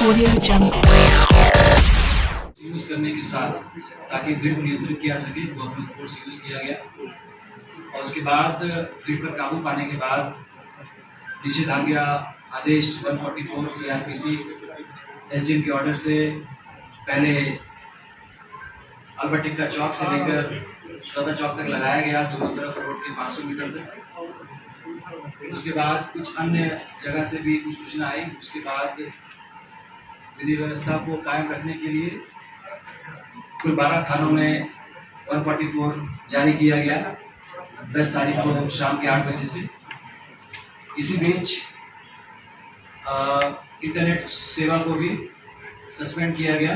Use करने के साथ ताकि ग्रिड नियंत्रित किया सके गवर्नमेंट फोर्स यूज किया गया और उसके बाद ग्रिड पर काबू पाने के बाद निषेधाज्ञा आदेश 144 CRPC एसडीएम के ऑर्डर से पहले अल्बर्ट टिक्का चौक से लेकर श्रद्धा चौक तक लगाया गया, दोनों तरफ रोड के 500 मीटर तक। उसके बाद कुछ अन्य जगह से भी कुछ सूचना आई। उसके बाद विधि व्यवस्था को कायम रखने के लिए कुल 12 थानों में 144 जारी किया गया 10 तारीख को शाम के 8 बजे से। इसी बीच इंटरनेट सेवा को भी सस्पेंड किया गया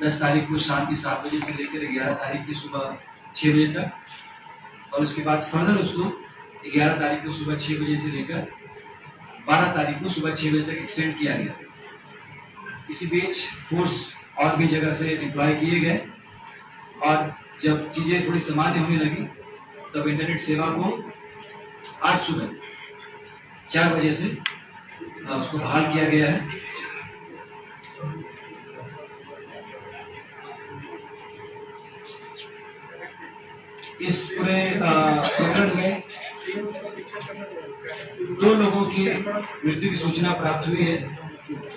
10 तारीख को शाम की 7 बजे से लेकर 11 तारीख की सुबह 6 बजे तक और उसके बाद फर्दर उसको 11 तारीख को सुबह 6 बजे से लेकर 12 तारीख को सुबह 6 बजे तक एक्सटेंड किया गया। इसी बीच फोर्स और भी जगह से डिप्लॉय किए गए और जब चीजें थोड़ी सामान्य होने लगी तब इंटरनेट सेवा को आज सुबह 4 बजे से उसको बहाल किया गया है। इस पूरे प्रकरण में 2 लोगों की मृत्यु की सूचना प्राप्त हुई है,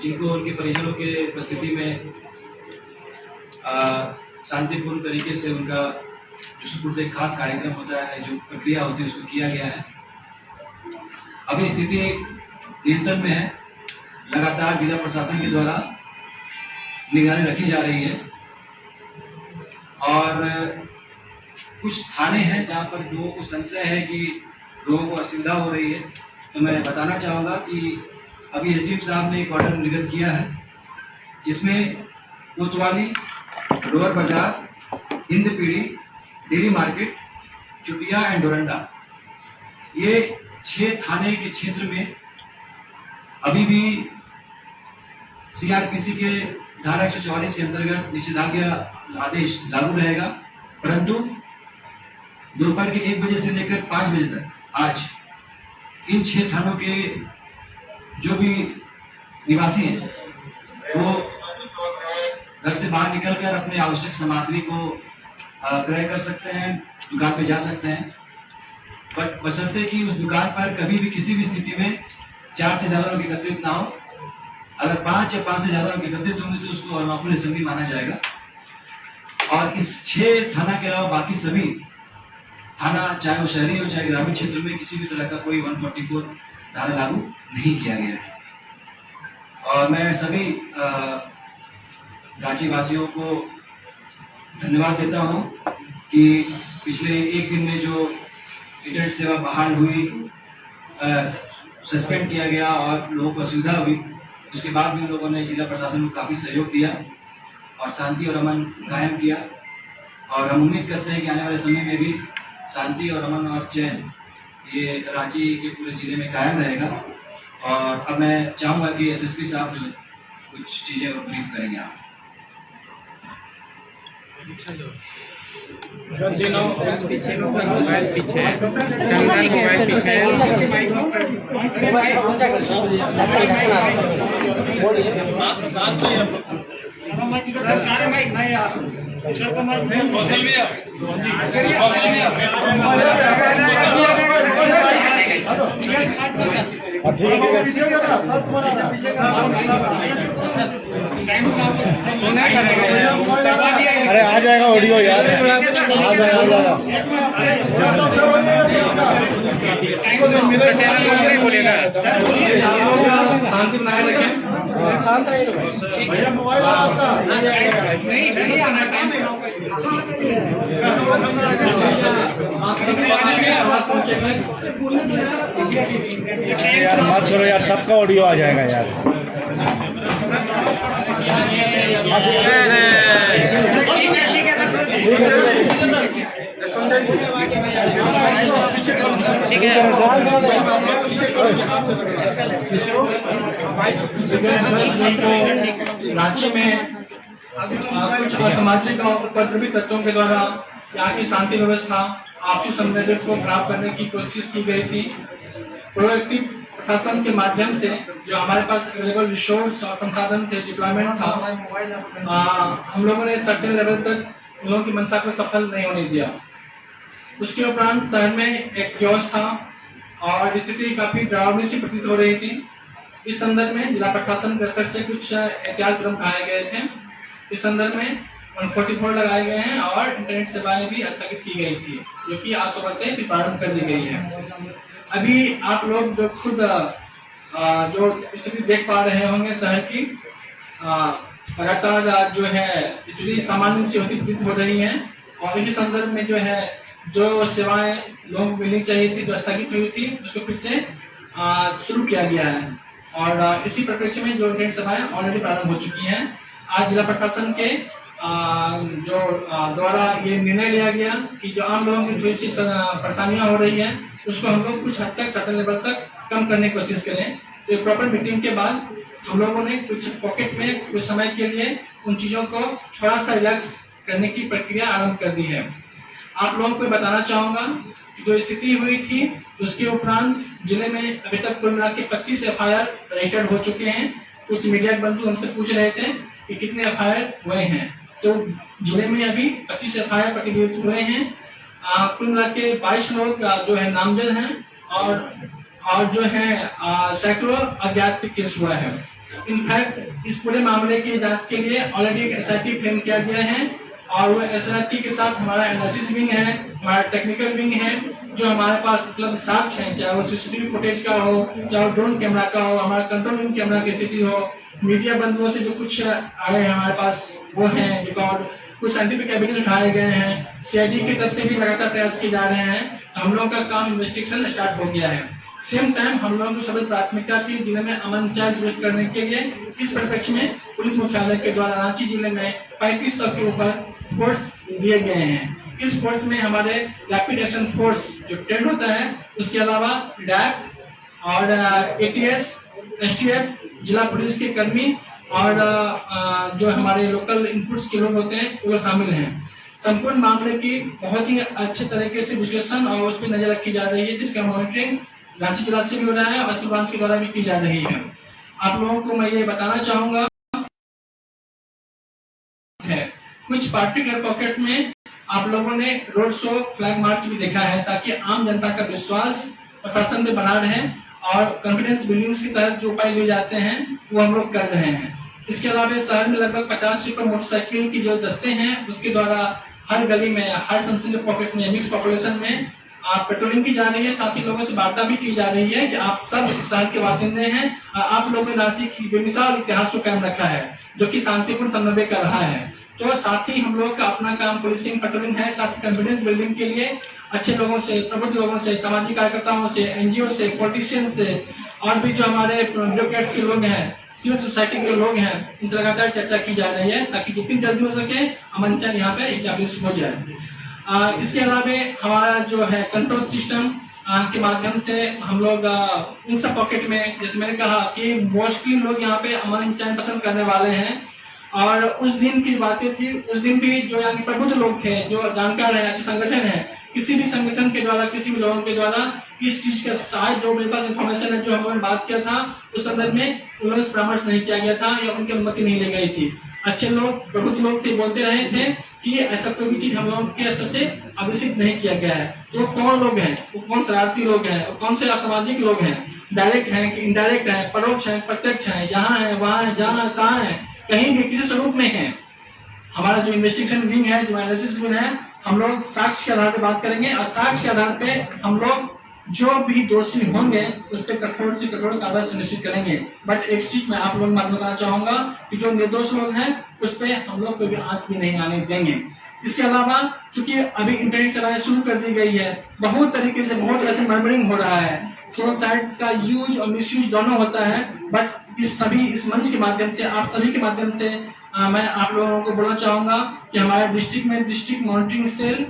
जिनको उनके परिजनों के उपस्थिति में शांतिपूर्ण तरीके से उनका जो सुपुर्दे खाक कार्यक्रम होता है, जो प्रक्रिया होती है, उसको किया गया है। अभी स्थिति नियंत्रण में है। लगातार जिला प्रशासन के द्वारा निगरानी रखी जा रही है और कुछ थाने हैं जहां पर लोगों को संशय है कि लोगों को असुविधा हो रही है। तो मैं बताना चाहूँगा कि अभी एसडीएम साहब ने एक ऑर्डर निर्गत किया है जिसमें कोतवाली, लोअर बाजार, हिंद पीढ़ी, dairy market, Chutia and Doranda, ये 6 थाने के क्षेत्र में अभी भी सीआरपीसी के धारा 144 के अंतर्गत निषेधाज्ञा आदेश लागू रहेगा, परंतु दोपहर के 1 बजे से लेकर 5 बजे तक आज इन 6 थानों के जो भी निवासी हैं वो घर से बाहर निकलकर अपने आवश्यक सामग्री को क्रय कर सकते हैं, दुकान पे जा सकते हैं, बट बशर्ते कि उस दुकान पर कभी भी किसी भी स्थिति में 4 से ज्यादा लोग एकत्रित ना हो। अगर 5 या 5 से ज्यादा लोग एकत्रित होंगे तो उसको अनलॉफुल असेंबली माना जाएगा। और इस 6 थाना के अलावा बाकी सभी थाना, चाहे वो शहरी हो चाहे ग्रामीण क्षेत्र में, किसी भी तरह का कोई 144 धारा लागू नहीं किया गया है। और मैं सभी रांची वासियों को धन्यवाद देता हूं कि पिछले 1 दिन में जो इंटरनेट सेवा बहाल हुई, सस्पेंड किया गया और लोगों को असुविधा हुई, उसके बाद भी लोगों ने जिला प्रशासन को काफ़ी सहयोग दिया और शांति और अमन कायम किया। और हम उम्मीद करते हैं कि आने वाले समय में भी शांति और अमन और चैन ये रांची के पूरे जिले में कायम रहेगा। और अब मैं चाहूँगा कि एसएसपी साहब जो कुछ चीज़ें ब्रीफ करेंगे आप। पीछे मोबाइल पीछे चंदन मोबाइल पीछे अरे आ जाएगा ऑडियो यार, आ जाएगा बोलेगा। शांति बनाए रखें, शांत रहिए भैया। मोबाइल आपका नहीं आना टाइम यार मत करो यार, सबका ऑडियो आ जाएगा यार। ठीक है राज्य में कुछ असामाजिक और उपद्रवी तत्वों के द्वारा यहाँ की शांति व्यवस्था, आपसी संवेदन को खराब करने की कोशिश की गई थी। प्रोएक्टिव प्रशासन के माध्यम से जो हमारे पास अवेलेबल रिसोर्स और संसाधन थे, डिप्लॉयमेंट था, हम लोगों ने सर्टेन लेवल तक लोगों की मंशा को सफल नहीं होने दिया। उसके उपरांत शहर में एक क्योस था और स्थिति काफी डरावनी सी प्रतीत हो रही थी। इस संदर्भ में जिला प्रशासन के स्तर से कुछ एहतियात कदम उठाए गए थे। इस संदर्भ में 144 लगाए गए हैं और इंटरनेट सेवाएं भी स्थगित की गई थी, जो कि आज सुबह से भी प्रारंभ कर दी गई है। अभी आप लोग जो खुद जो स्थिति देख पा रहे होंगे शहर की, लगातार जो है स्थिति सामान्य से होती प्रतीत हो रही है और इसी संदर्भ में जो है जो सेवाएं लोगों को मिलनी चाहिए थी, जो स्थगित हुई थी, उसको फिर से शुरू किया गया है और इसी परिप्रेक्ष्य में जो इंटरनेट सेवाएं ऑलरेडी प्रारंभ हो चुकी हैं। आज जिला प्रशासन के जो द्वारा ये निर्णय लिया गया कि जो आम लोगों की थोड़ी सी परेशानियां हो रही है उसको हम लोग कुछ हद तक सर्टेन लेवल तक कम करने की कोशिश करें। तो एक प्रॉपर मीटिंग के बाद हम लोगों ने कुछ पॉकेट में कुछ समय के लिए उन चीजों को थोड़ा सा रिलैक्स करने की प्रक्रिया आरंभ कर दी है। आप लोगों को बताना चाहूंगा कि जो स्थिति हुई थी उसके उपरांत जिले में अभी तक कुल मिला के 25 FIR रजिस्टर्ड हो चुके हैं। कुछ मीडिया बंधु हमसे पूछ रहे थे कि कितने FIR हुए हैं, तो जिले में अभी 25 FIR प्रतिबंधित हुए हैं। कुल मिला के 22 लोग जो है नामजद हैं और जो है सैकड़ों अज्ञात केस हुआ है। इनफैक्ट इस पूरे मामले की जांच के लिए ऑलरेडी एक SIT फ्रेम किया गया है और वो SIT के साथ हमारा एनालिसिस विंग है, हमारा टेक्निकल विंग है, जो हमारे पास उपलब्ध साक्ष्य हैं, चाहे वो CCTV फुटेज का हो, चाहे वो ड्रोन कैमरा का हो, हमारा कंट्रोल रूम कैमरा की स्थिति हो, मीडिया बंधुओं से जो कुछ आए हैं हमारे पास वो है रिकॉर्ड, कुछ साइंटिफिक एविडेंस उठाए गए हैं, CID की तरफ से भी लगातार प्रयास किए जा रहे हैं। हम लोगों का काम इन्वेस्टिगेशन स्टार्ट हो गया है। सेम टाइम हम लोगों को सभी प्राथमिकता थी जिले में अमन चैन दुरुस्त करने के लिए। इस परिप्रेक्ष्य में पुलिस मुख्यालय के द्वारा रांची जिले में 3500 के ऊपर फोर्स दिए गए हैं। इस फोर्स में हमारे रैपिड एक्शन फोर्स जो ट्रेंड होता है, उसके अलावा रैप और ATS, STF, जिला पुलिस के कर्मी और जो हमारे लोकल इनपुट्स के लोग होते हैं वो शामिल हैं। संपूर्ण मामले की बहुत ही अच्छे तरीके से विश्लेषण और उस पर नजर रखी जा रही है, जिसका मॉनिटरिंग रांची जिला से भी हो रहा है और ब्रांच के द्वारा भी की जा रही है। आप लोगों को मैं ये बताना चाहूंगा कुछ पार्टिकुलर पॉकेट्स में आप लोगों ने रोड शो, फ्लैग मार्च भी देखा है, ताकि आम जनता का विश्वास प्रशासन पे बना रहे और कॉन्फिडेंस बिल्डिंग्स के तहत जो उपाय लिए जाते हैं वो हम लोग कर रहे हैं। इसके अलावा शहर में लगभग 50 से ऊपर मोटरसाइकिल की जो दस्ते हैं उसके द्वारा हर गली में, हर संसदीय पॉकेट में, मिक्स पॉपुलेशन में पेट्रोलिंग की जा रही है। साथ ही लोगों से वार्ता भी की जा रही है कि आप सब इस शहर के वासिंदे हैं, आप लोगों ने रांची की बेमिसाल इतिहास को कायम रखा है जो कि शांतिपूर्ण समन्वय कर रहा है। तो साथ ही हम लोग का अपना काम पुलिसिंग, पेट्रोलिंग है, साथ ही कॉन्फिडेंस बिल्डिंग के लिए अच्छे लोगों से, प्रबुद्ध लोगों से, सामाजिक कार्यकर्ताओं से, NGO से, पॉलिटिशियंस से और भी जो हमारे ब्यूरोक्रेट्स के लोग हैं, सिविल सोसाइटी के लोग हैं, इनसे लगातार चर्चा की जा रही है ताकि जितनी जल्दी हो सके अमन चैन यहाँ पे एस्टैब्लिश हो जाए। इसके अलावा हमारा जो है कंट्रोल सिस्टम के माध्यम से हम लोग इन सब पॉकेट में, जैसे मैंने कहा कि मोस्टली लोग यहाँ पे अमन चैन पसंद करने वाले हैं और उस दिन की बातें थी, उस दिन भी जो यहाँ के प्रबुद्ध लोग थे, जो जानकार है, अच्छे संगठन है, किसी भी संगठन के द्वारा, किसी भी लोगों के द्वारा इस चीज का शायद जो मेरे पास इन्फॉर्मेशन है, जो हम लोगों ने बात किया था उस संदर्भ में उन्होंने परामर्श नहीं किया गया था या उनकी अनुमति नहीं ली गई थी। अच्छे लोग, प्रबुद्ध लोग थे, बोलते रहे थे कि ऐसा कोई भी चीज हम लोगों के स्तर से आदेशित नहीं किया गया है। तो कौन लोग हैं, वो कौन शरारती लोग हैं, वो कौन से असामाजिक लोग हैं, डायरेक्ट हैं कि इनडायरेक्ट हैं, परोक्ष हैं, प्रत्यक्ष हैं, यहाँ है, वहाँ है, जहाँ कहाँ है, कहीं भी किसी स्वरूप में है। हमारा जो इन्वेस्टिगेशन विंग है, जो एनालिसिस विंग है, हम लोग साक्ष्य के आधार पर बात करेंगे और साक्ष्य के आधार पे हम लोग जो भी दोषी होंगे उस पर कठोर से कठोर कार्रवाई सुनिश्चित करेंगे। बट एक चीज मैं आप लोग बात बताना चाहूंगा कि जो निर्दोष लोग हैं उस पर हम लोग कोई आंच भी नहीं आने देंगे। इसके अलावा चूंकि अभी इंटरनेट सेवाएं शुरू कर दी गई है, बहुत तरीके से बहुत ऐसे मर्मरिंग हो रहा है, दोनों साइड्स का यूज और मिसयूज दोनों होता है। बट इस मंच के माध्यम से, आप सभी के माध्यम से मैं आप लोगों को बोलना चाहूंगा कि हमारे डिस्ट्रिक्ट में डिस्ट्रिक्ट मॉनिटरिंग सेल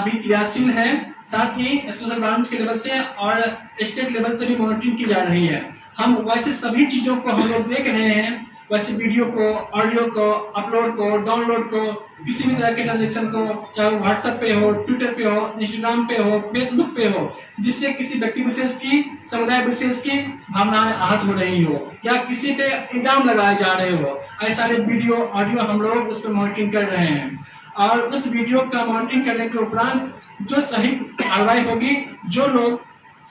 भी क्रियाशील है, साथ ही स्पेशल ब्रांच के लेवल से और स्टेट लेवल से भी मॉनिटरिंग की जा रही है। हम वैसे सभी चीजों को हम लोग देख रहे हैं वैसे वीडियो को, ऑडियो को, अपलोड को, डाउनलोड को, किसी भी तरह के ट्रांजेक्शन को, चाहे वो व्हाट्सएप पे हो, ट्विटर पे हो, इंस्टाग्राम पे हो, फेसबुक पे हो, जिससे किसी व्यक्ति विशेष की, समुदाय विशेष की भावनाएं आहत हो रही हो या किसी पे इल्जाम लगाए जा रहे हो, ऐसे सारे वीडियो, ऑडियो हम लोग उस पर मॉनिटरिंग कर रहे हैं। और उस वीडियो का मॉनिटरिंग करने के उपरांत जो सही कार्रवाई होगी, जो लोग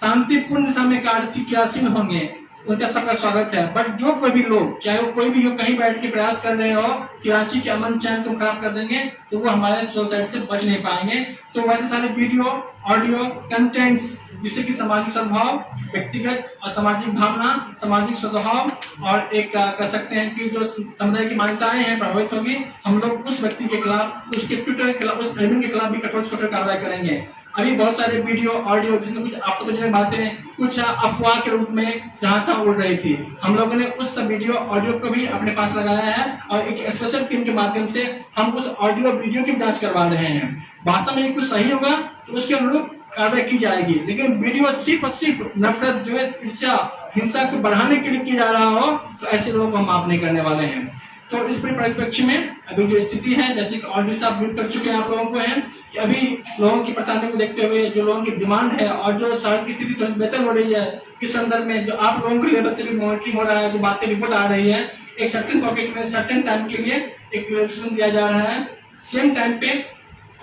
शांतिपूर्ण दिशा में क्रियाशील होंगे, उनका सबका स्वागत है। बट जो कोई भी लोग, चाहे वो कोई भी हो, कहीं बैठ के प्रयास कर रहे हो कि रांची के अमन चैन को खराब कर देंगे, तो वो हमारे सोसाइटी से बच नहीं पाएंगे। तो वैसे सारे वीडियो, ऑडियो, कंटेंट्स जिससे कि सामाजिक सद्भाव, व्यक्तिगत और सामाजिक भावना, सामाजिक सद्भाव और एक कह सकते हैं कि जो समुदाय की मान्यताएं हैं प्रभावित होगी, हम लोग उस व्यक्ति के खिलाफ, उसके ट्विटर के खिलाफ, उस प्रेमी के खिलाफ भी कठोर से कठोर कार्रवाई करेंगे। अभी बहुत सारे वीडियो, ऑडियो जिसमें कुछ आपको कुछ बातें कुछ अफवाह के रूप में जहां तहां उड़ रही थी, हम लोगों ने उस सब वीडियो, ऑडियो को भी अपने पास लगाया है और एक स्पेशल टीम के माध्यम से हम उस ऑडियो, वीडियो की जांच करवा रहे हैं। वास्तव में कुछ सही होगा तो उसके अनुरूप कार्रवाई की जाएगी, लेकिन वीडियो सिर्फ और सिर्फ नफरत, द्वेष, ईर्ष्या, हिंसा को बढ़ाने के लिए किया जा रहा हो तो ऐसे लोगों को हम माफ नहीं करने वाले हैं। तो इस परिप्रेक्ष्य में अभी जो स्थिति है, जैसे कि ऑलरेडी साहब ब्रीफ कर चुके हैं आप लोगों को, है कि अभी लोगों की परेशानी को देखते हुए जो लोगों की डिमांड है और जो शहर की स्थिति बेहतर हो रही है, इस संदर्भ में जो आप लोगों के लेवल से भी मॉनिटरिंग हो रहा है, जो बातें रिपोर्ट आ रही है, एक सर्टेन पॉकेट में सर्टेन टाइम के लिए एक रिलेक्सेशन दिया जा रहा है। सेम टाइम पे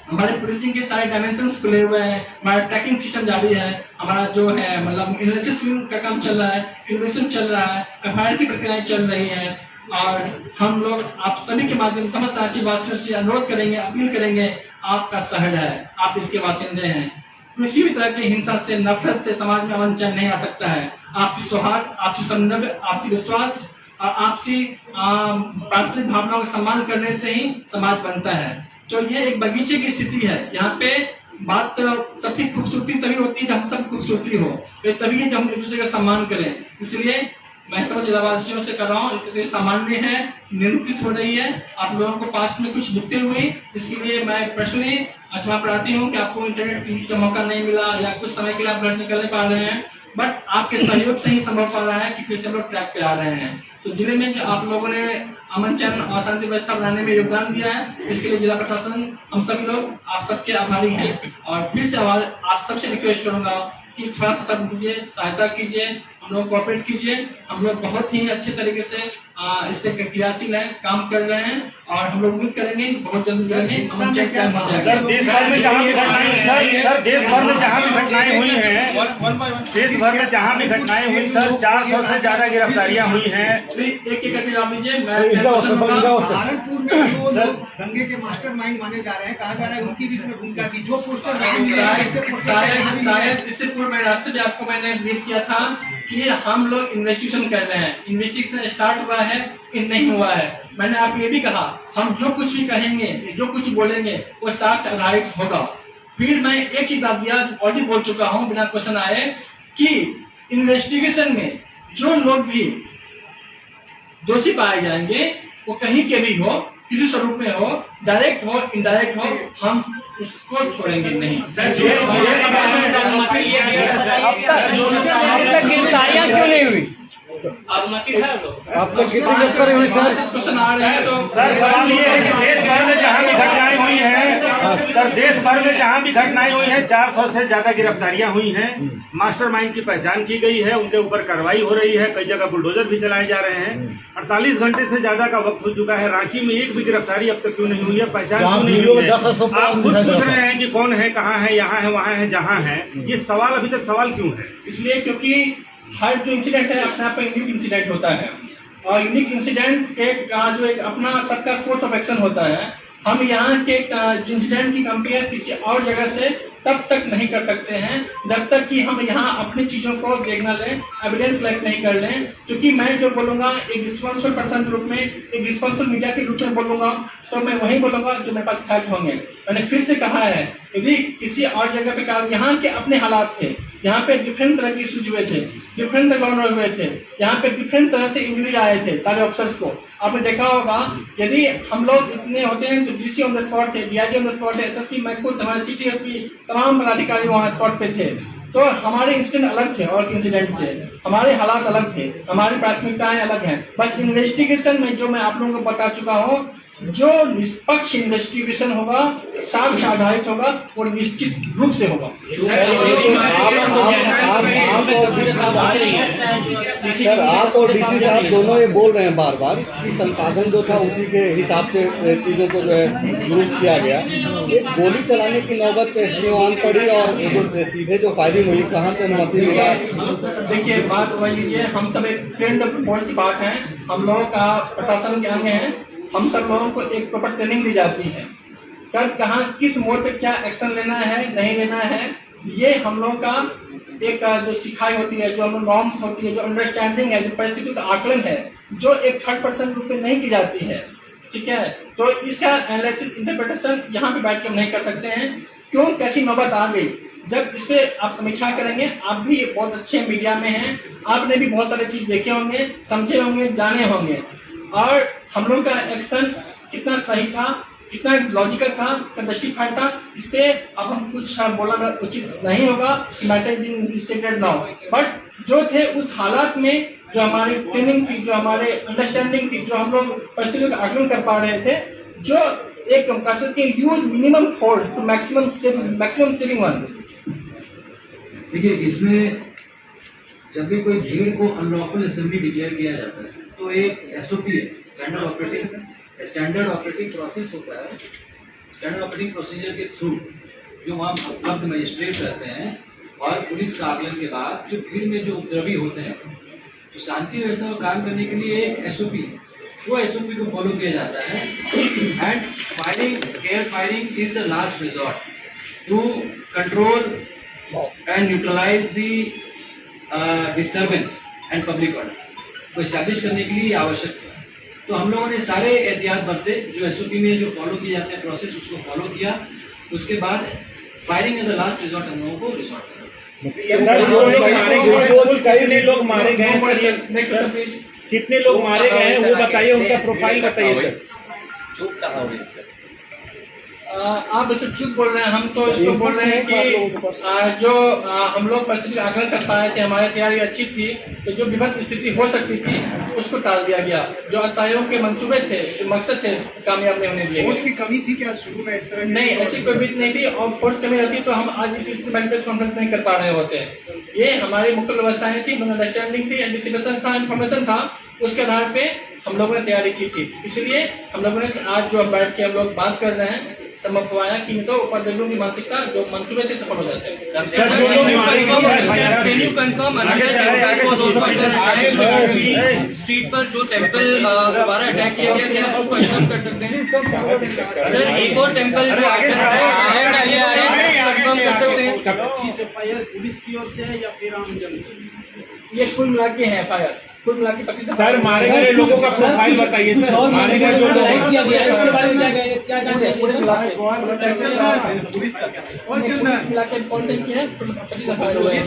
हमारे पुलिसिंग के सारे डायमेंशंस खुले हुए हैं, हमारा ट्रैकिंग सिस्टम जारी है, हमारा जो है मतलब एनालिसिस का काम चल रहा है, इन्वेस्टिगेशन चल रहा है, एफआईआर की प्रक्रियाएं चल रही हैं और हम लोग आप सभी के माध्यम से समस्त राज्य वासियों से अनुरोध करेंगे, अपील करेंगे, आपका शहर है, आप इसके बासिंदे हैं, किसी भी तरह की हिंसा से, नफरत से समाज में अमन चैन नहीं आ सकता है। आपसी सौहार्द, आपसी समन्वय, आपसी विश्वास और आपसी पारस्परिक भावनाओं का सम्मान करने से ही समाज बनता है। तो ये एक बगीचे की स्थिति है, यहाँ पे बात सबकी खूबसूरती तभी होती है जब हम सब खूबसूरती हो, तो तभी है जब हम एक दूसरे का सम्मान करें। इसलिए मैं सब जिलावासियों से कर रहा हूँ, स्थिति सामान्य है, निरूपित हो रही है, आप लोगों को पास्ट में कुछ दिक्कतें हुई, इसके लिए मैं पर्सनली क्षमा प्रार्थी हूँ कि आपको इंटरनेट यूज का मौका नहीं मिला या कुछ समय के लिए आप घर निकल नहीं पा रहे हैं, बट आपके सहयोग से ही संभव पा रहा है कि फिर से हम लोग ट्रैक पे आ रहे हैं। तो जिले में जो आप लोगों ने अमन चैन और शांति व्यवस्था बनाने में योगदान दिया है, इसके लिए जिला प्रशासन, हम सभी लोग आप सबके आभारी हैं। और फिर से आप सबसे रिक्वेस्ट करूंगा कि थोड़ा सा सब दीजिए, सहायता कीजिए, हम लोग कोऑपरेट कीजिए। हम लोग बहुत ही अच्छे तरीके से इस पे क्रियाशील हैं, काम कर रहे हैं और हम लोग उम्मीद करेंगे बहुत जल्द अमन चैन कायम हो जाएगा। सर देश भर में जहाँ भी घटनाएं हुई हैं, देश भर में जहाँ भी घटनाएं हुई सर, 400 से ज्यादा गिरफ्तारियां हुई हैं। एक एक करके जवाब दीजिए। सहारनपुर में जो लोग दंगे के मास्टरमाइंड माने जा रहे हैं, कहा जा रहा है उनकी भी इसमें भूमिका थी, जो पोस्टर शायद इससे पूर्व में रास्ते पे आपको मैंने ब्रीफ किया था कि हम लोग इन्वेस्टिगेशन कर रहे हैं, इन्वेस्टिगेशन स्टार्ट हुआ है कि नहीं हुआ है। मैंने आपको ये भी कहा, हम जो कुछ भी कहेंगे, जो कुछ बोलेंगे वो साक्ष्य आधारित होगा। फिर मैं एक चीज आप दिया, ऑलरेडी बोल चुका हूँ बिना क्वेश्चन आए, कि इन्वेस्टिगेशन में जो लोग भी दोषी पाए जाएंगे, वो कहीं के भी हो, किसी स्वरूप में हो, डायरेक्ट हो, इनडायरेक्ट हो, हम उसको छोड़ेंगे नहीं। गिरफ्तारियां क्यों नहीं हुई? अब तक कितनी गिरफ्तारी हुई सर? क्वेश्चन आ रहे हैं तो सर सवाल ये है कि देश भर में जहाँ भी घटनाएं हुई हैं, सर देश भर में जहाँ भी घटनाएं हुई हैं, 400 से ज्यादा गिरफ्तारियां हुई हैं, मास्टरमाइंड की पहचान की गई है, उनके ऊपर कार्रवाई हो रही है, कई जगह बुलडोजर भी चलाए जा रहे हैं। 48 घंटे से ज्यादा का वक्त हो चुका है, रांची में एक भी गिरफ्तारी अब तक क्यों नहीं हुई है, पहचान क्यों नहीं हुई है? आप खुद पूछ रहे हैं कि कौन है, कहाँ है, यहाँ है, वहाँ है, जहाँ है, ये सवाल अभी तक सवाल क्यों है? इसलिए क्योंकि हर जो इंसिडेंट है अपने आप में यूनिक इंसिडेंट होता है और यूनिक इंसिडेंट के जो एक अपना सबका कोर्स ऑफ एक्शन होता है। हम यहाँ के इंसिडेंट की कंपेयर किसी और जगह से तब तक नहीं कर सकते हैं जब तक कि हम यहाँ अपनी चीजों को देखना लें, एविडेंस कलेक्ट नहीं कर लें। क्योंकि मैं जो बोलूंगा एक रिस्पॉन्सिबल पर्सन के रूप में, एक रिस्पॉन्सिबल मीडिया के रूप में बोलूंगा, तो मैं वही बोलूंगा जो मेरे पास फैक्ट होंगे। मैंने फिर से कहा है, यदि किसी और जगह पे कारण यहाँ के अपने हालात थे, यहाँ पे डिफरेंट तरह की इश्यूज हुए थे, डिफरेंट ग्राउंड हुए थे, यहाँ पे डिफरेंट तरह से इंजरी आए थे सारे ऑफिसर्स को। आपने देखा होगा, यदि हम लोग इतने होते हैं तो डीसी ऑन द स्पॉट थे, डीआईजी ऑन द स्पॉट थे, एसएसपी, मैं खुद, हमारे सीटीएसपी, तमाम पदाधिकारी वहाँ स्पॉट पे थे। तो हमारे इंसिडेंट अलग थे और इंसिडेंट से, हमारे हालात अलग थे, हमारी प्राथमिकताएं अलग हैं। बस इन्वेस्टिगेशन में जो मैं आप लोगों को बता चुका हूँ, जो निष्पक्ष इन्वेस्टिगेशन होगा, साक्ष्य आधारित होगा, वो निश्चित रूप से होगा। सर आप और डीसी साहब दोनों ये बोल रहे हैं बार बार कि संसाधन जो था उसी के हिसाब से चीजों को जो है ग्रुप किया गया। एक गोली चलाने की नौबत आन पड़ी और जो सीधे जो फायरिंग हुई, कहाँ से अनुमति मिला? देखिए, बात समझ लीजिए, हम सब एक ट्रेंड फोर्स की बात है, हम लोगों का प्रशासन के अंग है, हम सब लोगों को एक प्रॉपर ट्रेनिंग दी जाती है, कब कहाँ किस मोड़ पे क्या एक्शन लेना है, नहीं लेना है, ये हम लोगों का एक जो सिखाई होती है, जो हम नॉर्म्स होती है, जो अंडरस्टैंडिंग है, जो परिस्थिति का आकलन है, जो एक 3rd-person रूप में नहीं की जाती है। ठीक है, तो इसका एनालिसिस इंटरप्रिटेशन यहाँ पे बैठ के हम नहीं कर सकते हैं। क्यों कैसी नौबत आ गई, जब इस पे आप समीक्षा करेंगे, आप भी बहुत अच्छे मीडिया में हैं, आपने भी बहुत सारे चीज देखे होंगे, समझे होंगे, जाने होंगे, और हम लोग का एक्शन कितना सही था, कितना लॉजिकल था, कितना जस्टिफाइड था, इस पे अब हम कुछ बोलना उचित नहीं होगा। Matter being stated now, but जो थे उस हालात में, जो हमारी ट्रेनिंग थी, जो हमारे अंडरस्टैंडिंग थी, जो हम लोग परिस्थितियों का आकलन कर पा रहे थे, जो एक कह सकते हैं use minimum force to maximum saving one. देखिए, इसमें जब भी कोई भीड़ को अनलॉफुल असेंबली डिक्लेयर किया जाता है, तो एक एसओपी है, स्टैंडर्ड ऑपरेटिंग प्रोसेस होता है। स्टैंडर्ड ऑपरेटिंग प्रोसीजर के थ्रू जो वहाँ उपलब्ध मजिस्ट्रेट रहते हैं और पुलिस का आकलन के बाद जो भीड़ में जो उपद्रवी होते हैं, तो शांति व्यवस्था को काम करने के लिए एक एसओपी है, वो एसओपी को फॉलो किया जाता है। And air firing is a last resort to control and neutralise the disturbance and public order को एस्टैब्लिश करने के लिए आवश्यक है। तो हम लोगों ने सारे एहतियात बरते, जो एसओपी में जो फॉलो किए जाते हैं प्रोसेस, उसको फॉलो किया। उसके बाद firing as a last resort हम लोगों को रिसॉर्ट कितने लोग मारे गए सर, कितने लोग मारे गए हैं वो बताइए, उनका प्रोफाइल बताइए सर। चुप कहाँ हो गई? आप इसे चुप बोल रहे हैं, हम तो इसको बोल रहे हैं कि जो हम लोग परिस्थिति आकलन कर पाए थे, हमारी तैयारी अच्छी थी, तो जो विपत्त स्थिति हो सकती थी उसको टाल दिया गया। जो अतायों के मंसूबे थे, जो मकसद थे, कामयाब नहीं होने दिए। फोर्स की कमी थी क्या शुरू में? इस तरह नहीं, ऐसी कोई भी नहीं थी, और फोर्स कमी रहती तो हम आज इस प्रेस कॉन्फ्रेंस नहीं कर पा रहे होते। ये हमारी मुख्य व्यवस्थाएं थी, अंडरस्टैंडिंग थी, एंटिसिपेशन था, इन्फॉर्मेशन था, उसके आधार पे हम लोगों ने तैयारी की थी। इसलिए हम लोगों ने आज जो बैठ के हम लोग बात कर रहे हैं, संभव हुआ है कि तो उपाध्यक्षों की मानसिकता जो मंसूबे थे सफल हो जाते हैं। स्ट्रीट पर जो टेम्पल दोबारा अटैक किया गया, क्या उसको कंफर्म कर सकते हैं सर? एक और टेम्पल जो कंफर्म कर सकते हैं? पुलिस की ओर से या फिर आम जन से? ये कुल मिला के है फायर, कुल मिला के 25 सर मारे गए लोगों का प्रोफाइल बताइए सर। मारे गए जो लोग पुलिस का मिला के कॉन्टेक्ट किया है, 25 फायर हुए हैं।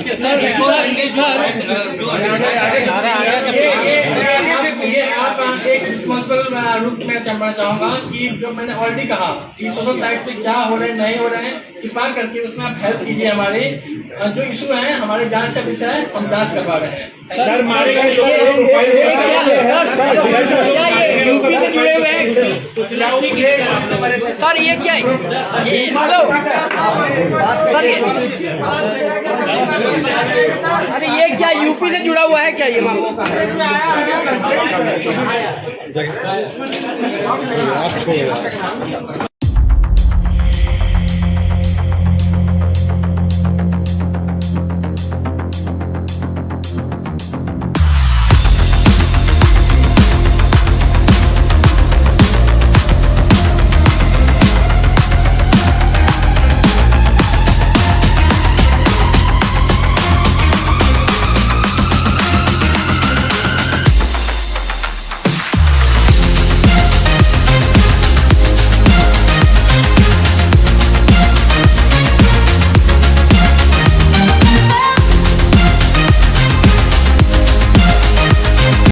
ये आप एक रिस्पॉन्सिबल रूप में जानना चाहूंगा कि जो मैंने ऑलरेडी कहा कि सोशल साइट पे क्या हो रहे हैं, नहीं हो रहे हैं, कृपा करके उसमें आप हेल्प कीजिए। हमारे जो इशू है, हमारे जांच का विषय है, हम जांच करवा रहे हैं। सर मारे गए लोगों का प्रोफाइल यूपी से जुड़े हुए हैं सर, ये क्या है? हेलो सर, अरे ये क्या यूपी से जुड़ा हुआ है क्या ये मामला?